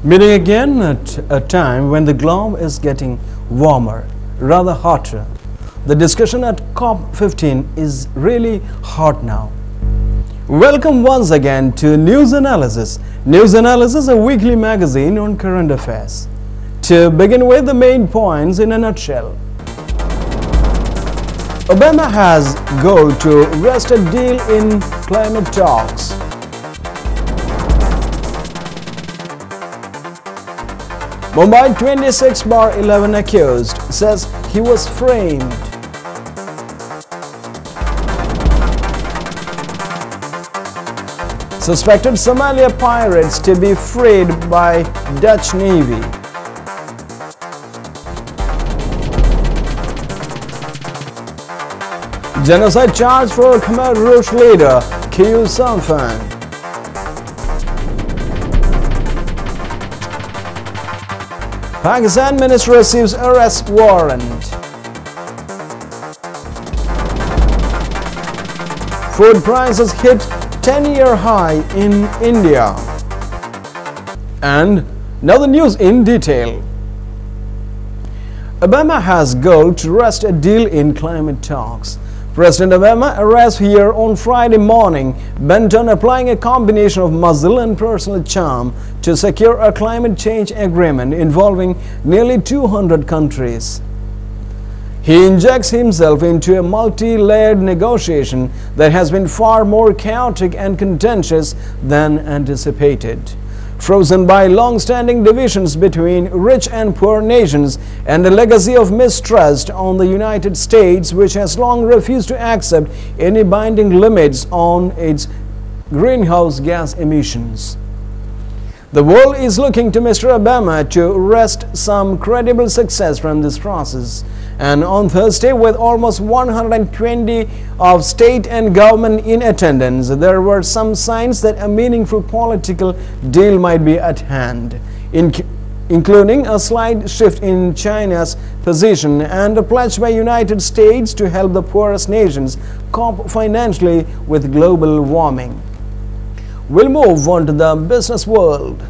Meeting again at a time when the globe is getting warmer, rather hotter. The discussion at COP15 is really hot now. Welcome once again to News Analysis. News Analysis, a weekly magazine on current affairs. To begin with, the main points in a nutshell. Obama has goal to wrest a deal in climate talks. Mumbai 26/11 accused says he was framed. Suspected Somalia pirates to be freed by Dutch Navy. Genocide charge for Khmer Rouge leader Khieu Samphan. Pakistan minister receives arrest warrant. Food prices hit 10-year high in India. And now the news in detail. Obama has goal to wrest a deal in climate talks. President Obama arrives here on Friday morning, bent on applying a combination of muscle and personal charm to secure a climate change agreement involving nearly 200 countries. He injects himself into a multi-layered negotiation that has been far more chaotic and contentious than anticipated. Frozen by long-standing divisions between rich and poor nations and a legacy of mistrust on the United States, which has long refused to accept any binding limits on its greenhouse gas emissions. The world is looking to Mr. Obama to wrest some credible success from this process. And on Thursday, with almost 120 of state and government in attendance, there were some signs that a meaningful political deal might be at hand, including a slight shift in China's position and a pledge by United States to help the poorest nations cope financially with global warming. We'll move on to the business world.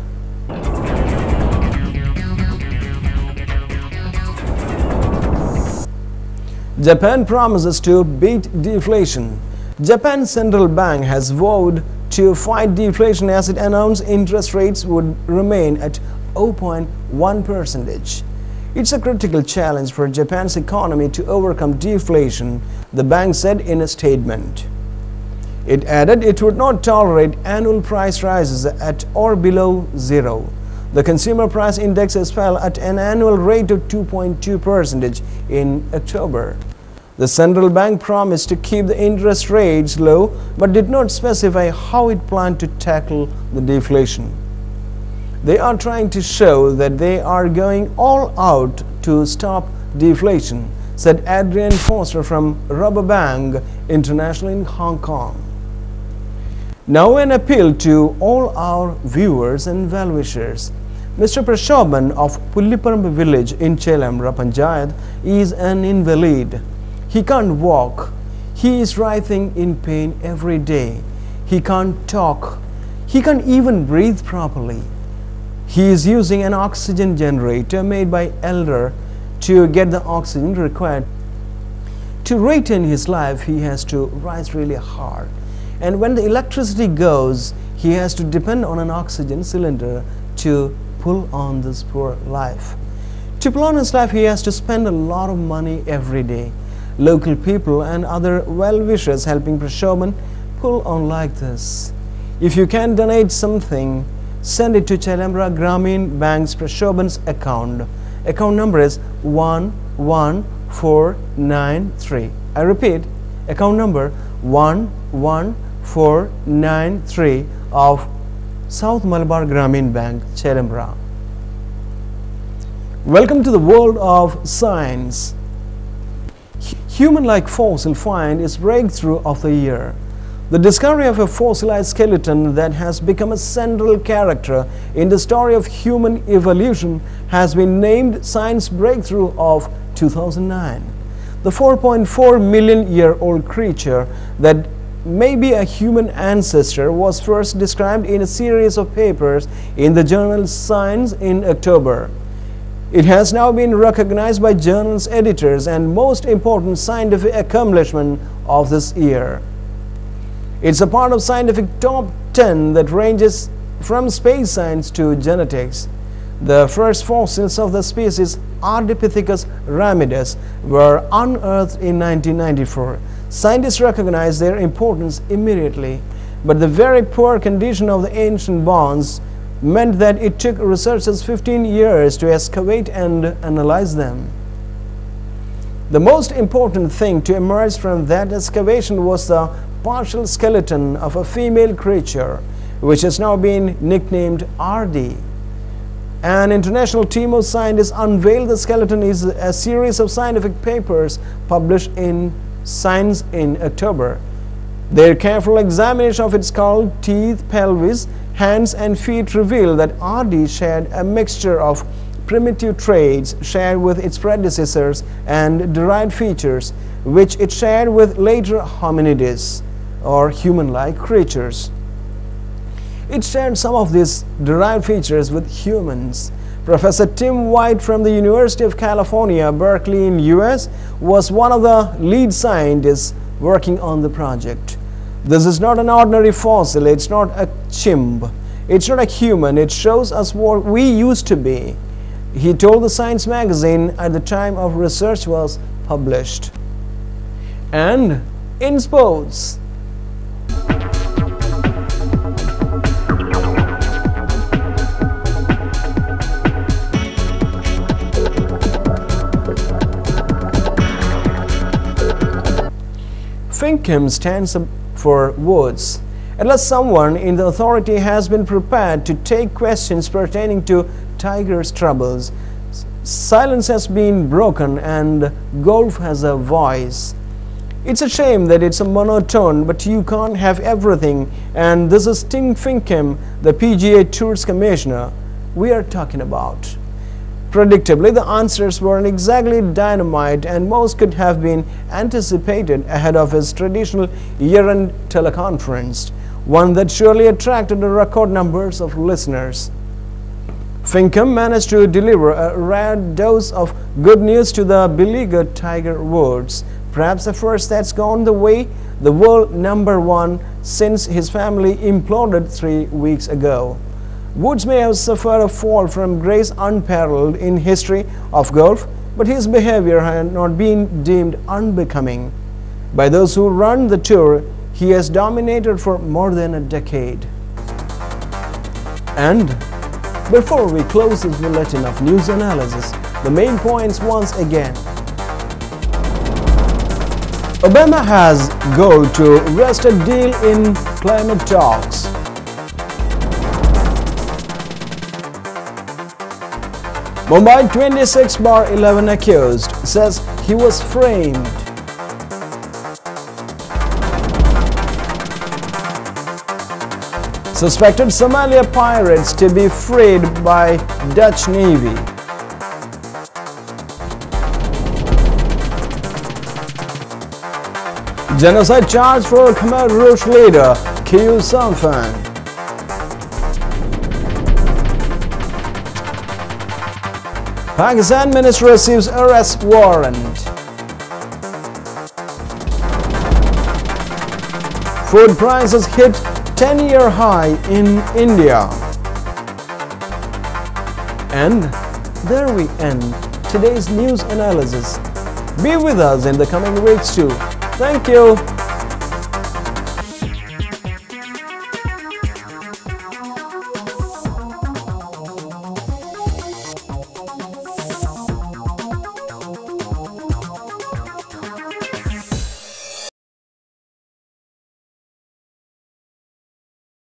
Japan promises to beat deflation. Japan's central bank has vowed to fight deflation as it announced interest rates would remain at 0.1%. It's a critical challenge for Japan's economy to overcome deflation, the bank said in a statement. It added it would not tolerate annual price rises at or below zero. The consumer price index has fell at an annual rate of 2.2% in October. The central bank promised to keep the interest rates low but did not specify how it planned to tackle the deflation. They are trying to show that they are going all out to stop deflation, said Adrian Foster from Rabobank International in Hong Kong. Now an appeal to all our viewers and well-wishers. Mr. Prashoban of Pulliparam village in Chelambra Panchayat is an invalid. He can't walk. He is writhing in pain every day. He can't talk. He can't even breathe properly. He is using an oxygen generator made by Elder to get the oxygen required. To retain his life, he has to rise really hard. And when the electricity goes, he has to depend on an oxygen cylinder to pull on this poor life. To pull on his life, he has to spend a lot of money every day. Local people and other well-wishers helping Prashoban pull on like this. If you can donate something, send it to Chelambra Gramin Bank's Prashoban's account. Account number is 11493. I repeat, account number 11493 of South Malabar Gramin Bank, Chelambra. Welcome to the world of science. Human-like fossil find is breakthrough of the year. The discovery of a fossilized skeleton that has become a central character in the story of human evolution has been named Science Breakthrough of 2009. The 4.4 million year old creature that may be a human ancestor was first described in a series of papers in the journal Science in October. It has now been recognized by journal's editors and most important scientific accomplishment of this year. It's a part of scientific top 10 that ranges from space science to genetics. The first fossils of the species Ardipithecus ramidus were unearthed in 1994. Scientists recognized their importance immediately, but the very poor condition of the ancient bones meant that it took researchers 15 years to excavate and analyze them. The most important thing to emerge from that excavation was the partial skeleton of a female creature, which has now been nicknamed RD. An international team of scientists unveiled the skeleton in a series of scientific papers published in Science in October. Their careful examination of its skull, teeth, pelvis, hands and feet revealed that RD shared a mixture of primitive traits shared with its predecessors and derived features which it shared with later hominids or human-like creatures. It shared some of these derived features with humans. Professor Tim White from the University of California, Berkeley in US was one of the lead scientists working on the project. This is not an ordinary fossil, it's not a chimp, it's not a human, it shows us what we used to be, he told the Science magazine at the time of research was published. And in sports, Finkham stands up for words. At last someone in the authority has been prepared to take questions pertaining to Tiger's troubles. Silence has been broken and golf has a voice. It's a shame that it's a monotone, but you can't have everything, and this is Tim Finkham, the PGA Tour's commissioner, we are talking about. Predictably, the answers weren't exactly dynamite, and most could have been anticipated ahead of his traditional year-end teleconference, one that surely attracted record numbers of listeners. Finkham managed to deliver a rare dose of good news to the beleaguered Tiger Woods, perhaps the first that's gone the way the world #1 since his family imploded 3 weeks ago. Woods may have suffered a fall from grace unparalleled in history of golf, but his behavior had not been deemed unbecoming. By those who run the tour, he has dominated for more than a decade. And before we close this bulletin of news analysis, the main points once again. Obama has goal to wrest a deal in climate talks. Mumbai 26/11 accused says he was framed. Suspected Somalia pirates to be freed by Dutch Navy. Genocide charge for Khmer Rouge leader Khieu Samphan. Pakistan minister receives arrest warrant. Food prices hit 10-year high in India. And there we end today's news analysis. Be with us in the coming weeks too. Thank you.